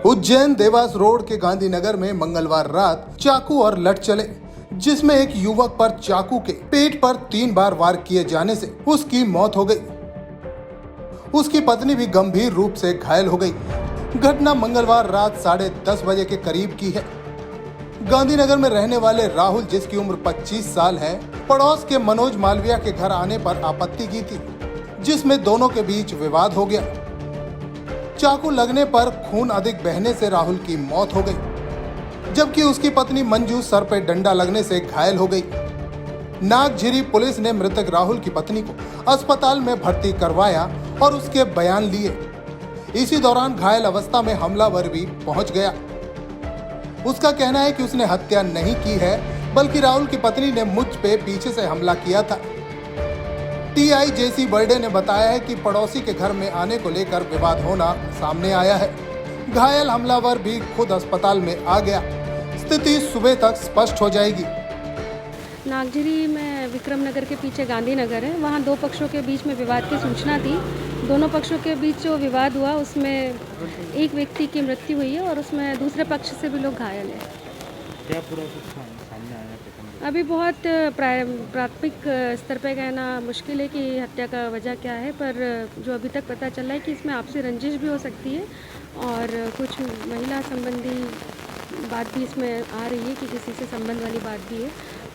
Ujjain Dewas road के गांधीनगर में मंगलवार रात चाकू और लठ चले, जिसमें एक युवक पर चाकू के पेट पर 3 बार वार किए जाने से उसकी मौत हो गई। उसकी पत्नी भी गंभीर रूप से घायल हो गई। घटना मंगलवार रात 10:30 बजे के करीब की है। गांधीनगर में रहने वाले राहुल, जिसकी उम्र 25 साल है, पड़ोस के मनोज मालविया के घर आने पर आपत्ति की थी, जिसमें दोनों के बीच विवाद हो गया। चाकू लगने पर खून अधिक बहने से राहुल की मौत हो गई, जबकि उसकी पत्नी मंजू सर पे डंडा लगने से घायल हो गई। नागझिरी पुलिस ने मृतक राहुल की पत्नी को अस्पताल में भर्ती करवाया और उसके बयान लिए। इसी दौरान घायल अवस्था में हमलावर भी पहुंच गया। उसका कहना है कि उसने हत्या नहीं की है, बल्कि राहुल की पत्नी ने मुझ पे पीछे से हमला किया था। टीआई जेसी बर्डे ने बताया है कि पड़ोसी के घर में आने को लेकर विवाद होना सामने आया है। घायल हमलावर भी खुद अस्पताल में आ गया। स्थिति सुबह तक स्पष्ट हो जाएगी। नागझिरी में विक्रम नगर के पीछे गांधीनगर है, वहाँ 2 पक्षों के बीच में विवाद की सूचना थी। दोनों पक्षों के बीच जो विवाद हुआ उसमें एक व्यक्ति की मृत्यु हुई है और उसमें दूसरे पक्ष से भी लोग घायल हैं। क्या पूरा कुछ सामने आया है? अभी बहुत प्राथमिक स्तर पर कहना मुश्किल है कि हत्या का वजह क्या है, पर जो अभी तक पता चला है कि इसमें आपसी रंजिश भी हो सकती है और कुछ महिला संबंधी बात भी इसमें आ रही है कि किसी से संबंध वाली बात भी है।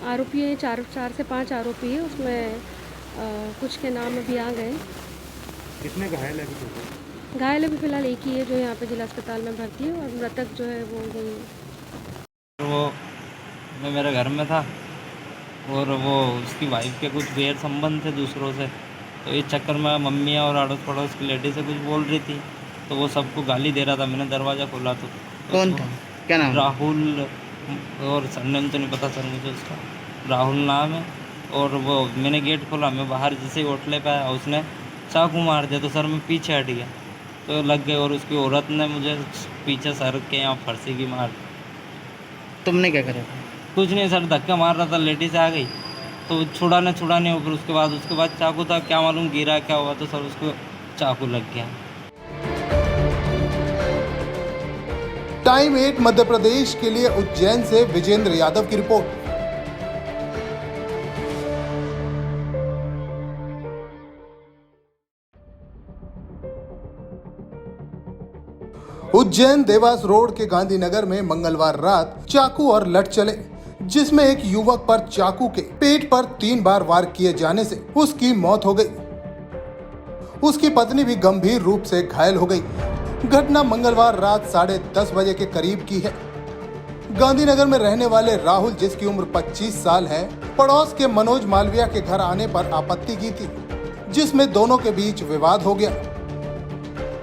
आरोपी है 4 से 5 आरोपी है, उसमें कुछ के नाम अभी आ गए। कितने घायल है अभी? घायल अभी फिलहाल एक ही है जो यहाँ पे जिला अस्पताल में भर्ती है और मृतक जो है वो यही है। वो मैं मेरे घर में था और वो उसकी वाइफ के कुछ गैर संबंध थे दूसरों से, तो इस चक्कर में मम्मी और अड़ोस पड़ोस की लेडी से कुछ बोल रही थी, तो वो सबको गाली दे रहा था। मैंने दरवाज़ा खोला तो कौन था? क्या नाम? राहुल, और सरनेम तो नहीं पता सर मुझे उसका, राहुल नाम है। और वो मैंने गेट खोला, मैं बाहर जैसे ही होटले पे आया उसने चाकू मार दिया, तो सर मैं पीछे हट गया तो लग गए और उसकी औरत ने मुझे पीछे सर के यहाँ फरसी की मार। तुमने क्या करा? कुछ नहीं सर, धक्का मार रहा था, लेडीज आ गई तो छुड़ाने ऊपर। उसके बाद चाकू था, क्या मालूम गिरा क्या हुआ, तो सर उसको चाकू लग गया। टाइम 8 मध्य प्रदेश के लिए उज्जैन से विजेंद्र यादव की रिपोर्ट। उज्जैन देवास रोड के गांधीनगर में मंगलवार रात चाकू और लठ चले, जिसमें एक युवक पर चाकू के पेट पर 3 बार वार किए जाने से उसकी मौत हो गई। उसकी पत्नी भी गंभीर रूप से घायल हो गई। घटना मंगलवार रात 10:30 बजे के करीब की है। गांधीनगर में रहने वाले राहुल, जिसकी उम्र 25 साल है, पड़ोस के मनोज मालविया के घर आने पर आपत्ति की थी, जिसमें दोनों के बीच विवाद हो गया।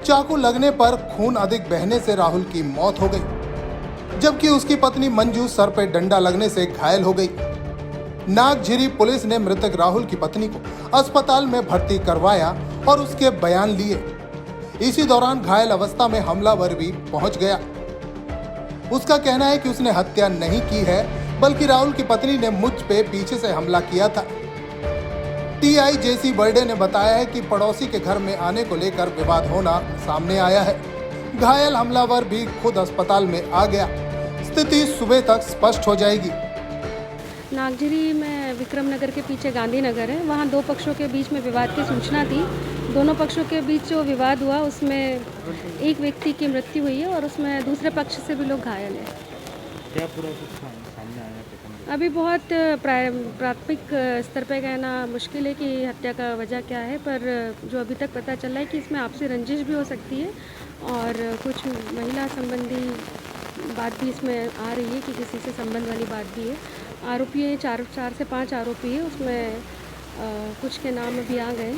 चाकू लगने पर खून अधिक बहने से राहुल की मौत हो गई, जबकि उसकी पत्नी मंजू सर पे डंडा लगने से घायल हो गई। नागझिरी पुलिस ने मृतक राहुल की पत्नी को अस्पताल में भर्ती करवाया और उसके बयान लिए। इसी दौरान घायल अवस्था में हमलावर भी पहुंच गया। उसका कहना है कि उसने हत्या नहीं की है, बल्कि राहुल की पत्नी ने मुझ पे पीछे से हमला किया था। टीआई जेसी बर्डे ने बताया है कि पड़ोसी के घर में आने को लेकर विवाद होना सामने आया है। घायल हमलावर भी खुद अस्पताल में आ गया। स्थिति सुबह तक स्पष्ट हो जाएगी। नागझिरी में विक्रम नगर के पीछे गांधीनगर है, वहाँ 2 पक्षों के बीच में विवाद की सूचना थी। दोनों पक्षों के बीच जो विवाद हुआ उसमें एक व्यक्ति की मृत्यु हुई है और उसमें दूसरे पक्ष से भी लोग घायल हैं। क्या पूरा कुछ सामने आया है? अभी बहुत प्राथमिक स्तर पर कहना मुश्किल है कि हत्या का वजह क्या है, पर जो अभी तक पता चला है कि इसमें आपसी रंजिश भी हो सकती है और कुछ महिला संबंधी बात भी इसमें आ रही है कि किसी से संबंध वाली बात भी है। आरोपी है 4 से 5 आरोपी है, उसमें कुछ के नाम अभी आ गए।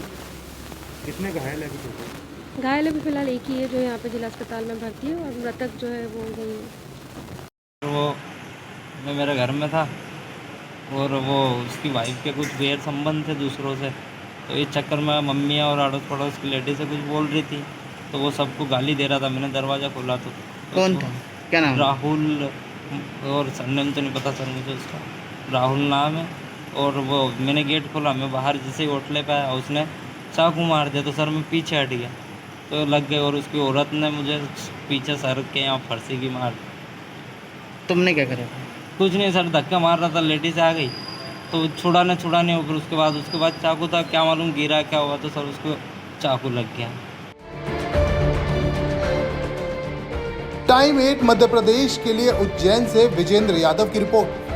कितने घायल है अभी? घायल अभी फिलहाल एक ही है जो यहाँ पे जिला अस्पताल में भर्ती है और मृतक जो है वो यही है। वो मैं मेरे घर में था और वो उसकी वाइफ के कुछ गैर संबंध थे दूसरों से, तो इस चक्कर में मम्मी और अड़ोस पड़ोस की लेडी से कुछ बोल रही थी, तो वो सबको गाली दे रहा था। मैंने दरवाज़ा खोला तो कौन था? क्या नाम? राहुल, और सरनेम तो नहीं पता सर मुझे उसका, राहुल नाम है। और वो मैंने गेट खोला, मैं बाहर जैसे ही होटले पे आया उसने चाकू मार दिया, तो सर मैं पीछे हट गया तो लग गए और उसकी औरत ने मुझे पीछे सर के यहाँ फरसी की मार। तुमने क्या करा था? कुछ नहीं सर, धक्का मार रहा था, लेडीज आ गई तो छुड़ाने हो, फिर उसके बाद चाकू था, क्या मालूम गिरा क्या हुआ, तो सर उसको चाकू लग गया। टाइम 8 मध्य प्रदेश के लिए उज्जैन से विजेंद्र यादव की रिपोर्ट।